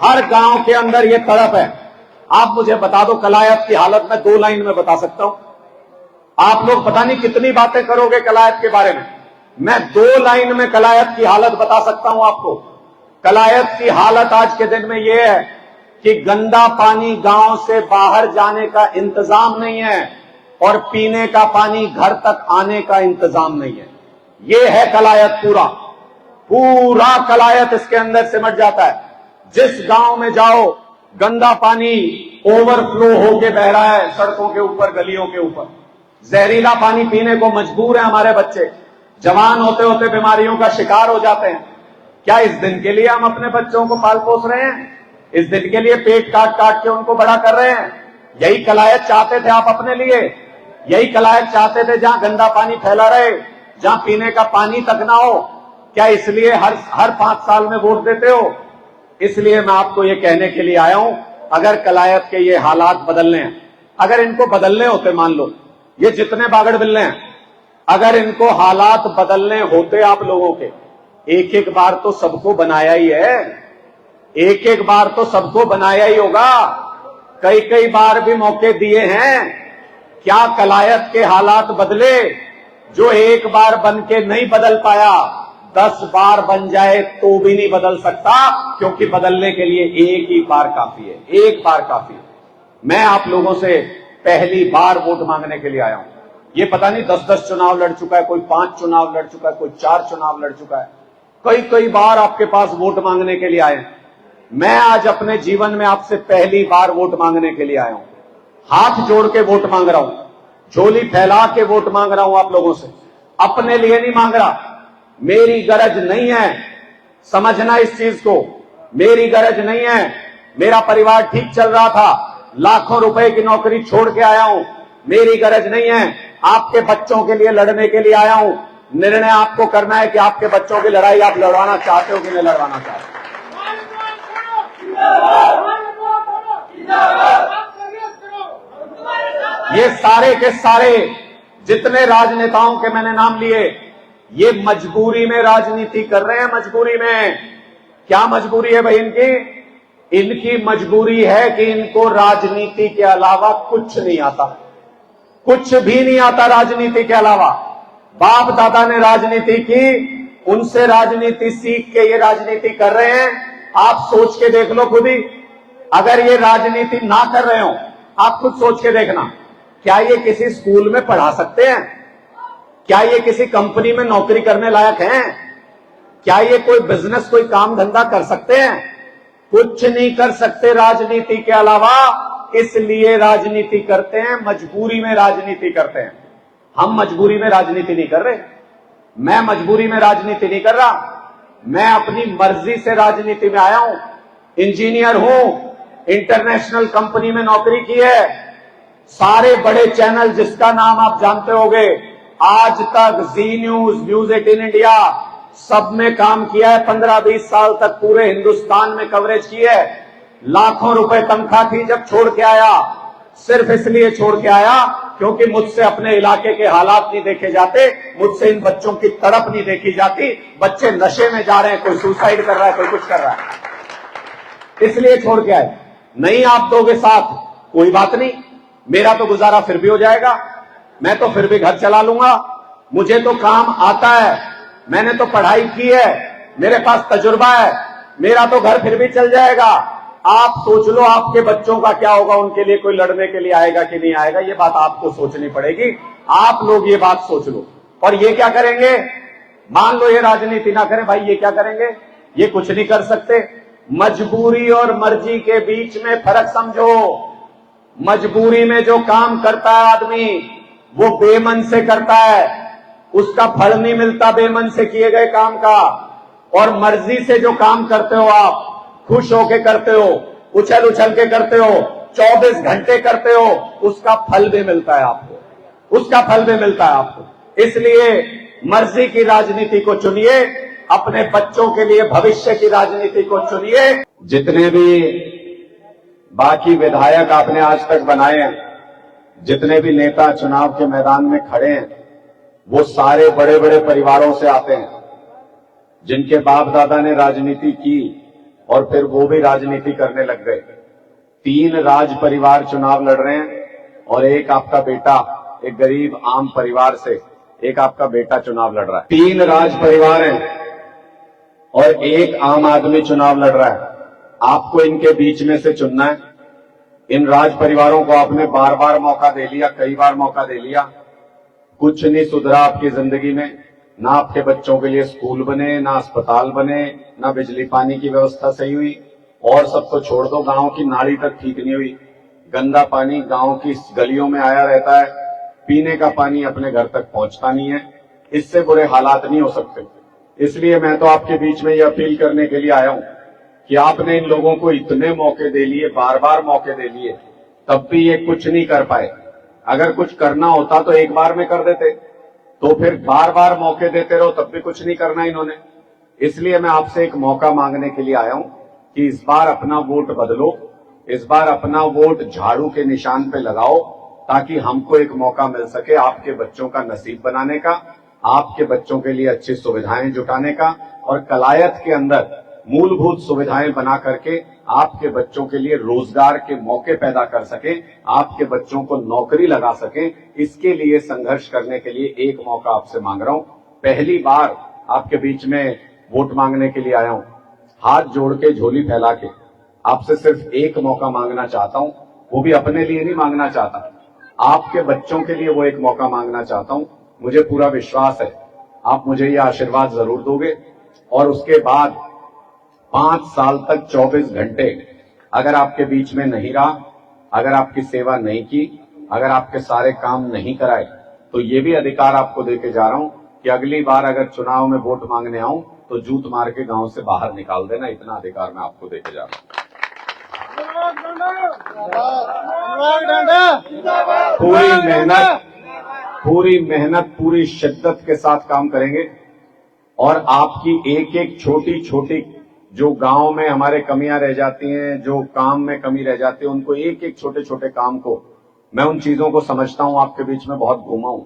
हर गांव के अंदर ये तड़प है। आप मुझे बता दो, कलायत की हालत में 2 लाइन में बता सकता हूं। आप लोग पता नहीं कितनी बातें करोगे कलायत के बारे में, मैं 2 लाइन में कलायत की हालत बता सकता हूं आपको। कलायत की हालत आज के दिन में यह है कि गंदा पानी गांव से बाहर जाने का इंतजाम नहीं है और पीने का पानी घर तक आने का इंतजाम नहीं है। यह है कलायत, पूरा कलायत इसके अंदर सिमट जाता है। जिस गांव में जाओ गंदा पानी ओवरफ्लो होके बह रहा है सड़कों के ऊपर, गलियों के ऊपर। जहरीला पानी पीने को मजबूर है हमारे बच्चे, जवान होते होते बीमारियों का शिकार हो जाते हैं। क्या इस दिन के लिए हम अपने बच्चों को पाल पोस रहे हैं? इस दिन के लिए पेट काट काट के उनको बड़ा कर रहे हैं? यही कलायत चाहते थे आप अपने लिए? यही कलायत चाहते थे जहां गंदा पानी फैला रहे, जहां पीने का पानी तक ना हो? क्या इसलिए हर 5 साल में वोट देते हो? इसलिए मैं आपको ये कहने के लिए आया हूं, अगर कलायत के ये हालात बदलने हैं, अगर इनको बदलने होते, मान लो ये जितने बागड़ बिल्ले हैं, अगर इनको हालात बदलने होते आप लोगों के, एक एक बार तो सबको बनाया ही है, एक एक बार तो सबको बनाया ही होगा, कई कई बार भी मौके दिए हैं। क्या कलायत के हालात बदले? जो एक बार बन के नहीं बदल पाया, 10 बार बन जाए तो भी नहीं बदल सकता, क्योंकि बदलने के लिए एक ही बार काफी है, एक बार काफी है। मैं आप लोगों से पहली बार वोट मांगने के लिए आया हूं। ये पता नहीं 10-10 चुनाव लड़ चुका है, कोई 5 चुनाव लड़ चुका है, कोई 4 चुनाव लड़ चुका है, कई कई बार आपके पास वोट मांगने के लिए आए हैं। मैं आज अपने जीवन में आपसे पहली बार वोट मांगने के लिए आया हूं। हाथ जोड़ के वोट मांग रहा हूं, झोली फैला के वोट मांग रहा हूं आप लोगों से, अपने लिए नहीं मांग रहा। मेरी गरज नहीं है, समझना इस चीज को, मेरी गरज नहीं है। मेरा परिवार ठीक चल रहा था, लाखों रुपए की नौकरी छोड़ के आया हूं, मेरी गरज नहीं है। आपके बच्चों के लिए लड़ने के लिए आया हूं। निर्णय आपको करना है कि आपके बच्चों की लड़ाई आप लड़वाना चाहते हो कि नहीं लड़वाना चाहते। ये सारे के सारे जितने राजनेताओं के मैंने नाम लिए, ये मजबूरी में राजनीति कर रहे हैं। मजबूरी में क्या मजबूरी है भाई इनकी? इनकी मजबूरी है कि इनको राजनीति के अलावा कुछ नहीं आता, कुछ भी नहीं आता राजनीति के अलावा। बाप दादा ने राजनीति की, उनसे राजनीति सीख के ये राजनीति कर रहे हैं। आप सोच के देख लो खुद ही, अगर ये राजनीति ना कर रहे हो, आप खुद सोच के देखना, क्या ये किसी स्कूल में पढ़ा सकते हैं? क्या ये किसी कंपनी में नौकरी करने लायक हैं? क्या ये कोई बिजनेस, कोई काम धंधा कर सकते हैं? कुछ नहीं कर सकते राजनीति के अलावा, इसलिए राजनीति करते हैं, मजबूरी में राजनीति करते हैं। हम मजबूरी में राजनीति नहीं कर रहे, मैं मजबूरी में राजनीति नहीं कर रहा, मैं अपनी मर्जी से राजनीति में आया हूं। इंजीनियर हूं, इंटरनेशनल कंपनी में नौकरी की है, सारे बड़े चैनल जिसका नाम आप जानते होंगे, आज तक, जी न्यूज, न्यूज 18 इंडिया, सब में काम किया है। 15-20 साल तक पूरे हिंदुस्तान में कवरेज की है। लाखों रुपए तनख्वाह थी जब छोड़ के आया, सिर्फ इसलिए छोड़ के आया क्योंकि मुझसे अपने इलाके के हालात नहीं देखे जाते, मुझसे इन बच्चों की तड़प नहीं देखी जाती। बच्चे नशे में जा रहे हैं, कोई सुसाइड कर रहा है, कोई कुछ कर रहा है, इसलिए छोड़ के आए। नहीं आप दोगे साथ, कोई बात नहीं, मेरा तो गुजारा फिर भी हो जाएगा, मैं तो फिर भी घर चला लूंगा, मुझे तो काम आता है, मैंने तो पढ़ाई की है, मेरे पास तजुर्बा है, मेरा तो घर फिर भी चल जाएगा। आप सोच लो आपके बच्चों का क्या होगा, उनके लिए कोई लड़ने के लिए आएगा कि नहीं आएगा, ये बात आपको सोचनी पड़ेगी। आप लोग ये बात सोच लो। और ये क्या करेंगे? मान लो ये राजनीति ना करें, भाई ये क्या करेंगे? ये कुछ नहीं कर सकते। मजबूरी और मर्जी के बीच में फर्क समझो। मजबूरी में जो काम करता है आदमी, वो बेमन से करता है, उसका फल नहीं मिलता बेमन से किए गए काम का। और मर्जी से जो काम करते हो आप, खुश होके करते हो, उछल उछल के करते हो, 24 घंटे करते हो, उसका फल भी मिलता है आपको, उसका फल भी मिलता है आपको। इसलिए मर्जी की राजनीति को चुनिए, अपने बच्चों के लिए भविष्य की राजनीति को चुनिए। जितने भी बाकी विधायक आपने आज तक बनाए हैं, जितने भी नेता चुनाव के मैदान में खड़े हैं, वो सारे बड़े बड़े परिवारों से आते हैं, जिनके बाप दादा ने राजनीति की और फिर वो भी राजनीति करने लग गए। 3 राज परिवार चुनाव लड़ रहे हैं और एक आपका बेटा, एक गरीब आम परिवार से एक आपका बेटा चुनाव लड़ रहा है। 3 राज परिवार हैं और एक आम आदमी चुनाव लड़ रहा है। आपको इनके बीच में से चुनना है। इन राज परिवारों को आपने बार बार मौका दे लिया, कई बार मौका दे लिया, कुछ नहीं सुधरा आपकी जिंदगी में। ना आपके बच्चों के लिए स्कूल बने, ना अस्पताल बने, ना बिजली पानी की व्यवस्था सही हुई, और सब तो छोड़ दो, गांव की नाली तक ठीक नहीं हुई। गंदा पानी गांव की गलियों में आया रहता है, पीने का पानी अपने घर तक पहुंचता नहीं है। इससे बुरे हालात नहीं हो सकते। इसलिए मैं तो आपके बीच में ये अपील करने के लिए आया हूं कि आपने इन लोगों को इतने मौके दे लिए, बार बार मौके दे लिए, तब भी ये कुछ नहीं कर पाए। अगर कुछ करना होता तो एक बार में कर देते, तो फिर बार बार मौके देते रहो, तब भी कुछ नहीं करना इन्होंने। इसलिए मैं आपसे एक मौका मांगने के लिए आया हूं कि इस बार अपना वोट बदलो, इस बार अपना वोट झाड़ू के निशान पे लगाओ, ताकि हमको एक मौका मिल सके आपके बच्चों का नसीब बनाने का, आपके बच्चों के लिए अच्छी सुविधाएं जुटाने का, और कलायत के अंदर मूलभूत सुविधाएं बना करके आपके बच्चों के लिए रोजगार के मौके पैदा कर सके, आपके बच्चों को नौकरी लगा सके। इसके लिए संघर्ष करने के लिए एक मौका आपसे मांग रहा हूं। पहली बार आपके बीच में वोट मांगने के लिए आया हूं। हाथ जोड़ के, झोली फैला के आपसे सिर्फ एक मौका मांगना चाहता हूं। वो भी अपने लिए नहीं मांगना चाहता, आपके बच्चों के लिए वो एक मौका मांगना चाहता हूं। मुझे पूरा विश्वास है आप मुझे ये आशीर्वाद जरूर दोगे, और उसके बाद 5 साल तक 24 घंटे अगर आपके बीच में नहीं रहा, अगर आपकी सेवा नहीं की, अगर आपके सारे काम नहीं कराए, तो ये भी अधिकार आपको देके जा रहा हूं कि अगली बार अगर चुनाव में वोट मांगने आऊं तो जूत मार के गांव से बाहर निकाल देना। इतना अधिकार मैं आपको देके जा रहा हूं। पूरी मेहनत, पूरी शिद्दत के साथ काम करेंगे, और आपकी एक एक छोटी छोटी जो गांव में हमारे कमियां रह जाती हैं, जो काम में कमी रह जाती है, उनको एक एक छोटे छोटे काम को, मैं उन चीजों को समझता हूं। आपके बीच में बहुत घूमा हूं,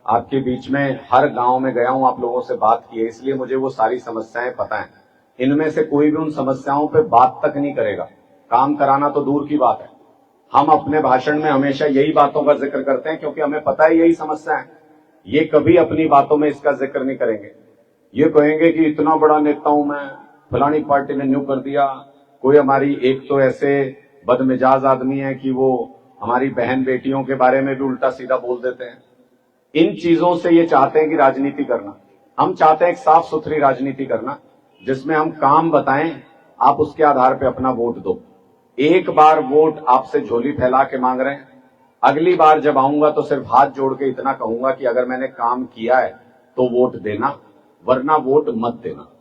आपके बीच में हर गांव में गया हूं, आप लोगों से बात की है, इसलिए मुझे वो सारी समस्याएं पता है। इनमें से कोई भी उन समस्याओं पे बात तक नहीं करेगा, काम कराना तो दूर की बात है। हम अपने भाषण में हमेशा यही बातों का जिक्र करते हैं, क्योंकि हमें पता है यही समस्या है। ये कभी अपनी बातों में इसका जिक्र नहीं करेंगे। ये कहेंगे कि इतना बड़ा नेता हूं मैं, फलानी पार्टी ने न्यू कर दिया। कोई हमारी एक तो ऐसे बदमिजाज आदमी है कि वो हमारी बहन बेटियों के बारे में भी उल्टा सीधा बोल देते हैं। इन चीजों से ये चाहते हैं कि राजनीति करना। हम चाहते हैं एक साफ सुथरी राजनीति करना, जिसमें हम काम बताएं, आप उसके आधार पे अपना वोट दो। एक बार वोट आपसे झोली फैला के मांग रहे हैं, अगली बार जब आऊंगा तो सिर्फ हाथ जोड़ के इतना कहूंगा कि अगर मैंने काम किया है तो वोट देना, वरना वोट मत देना।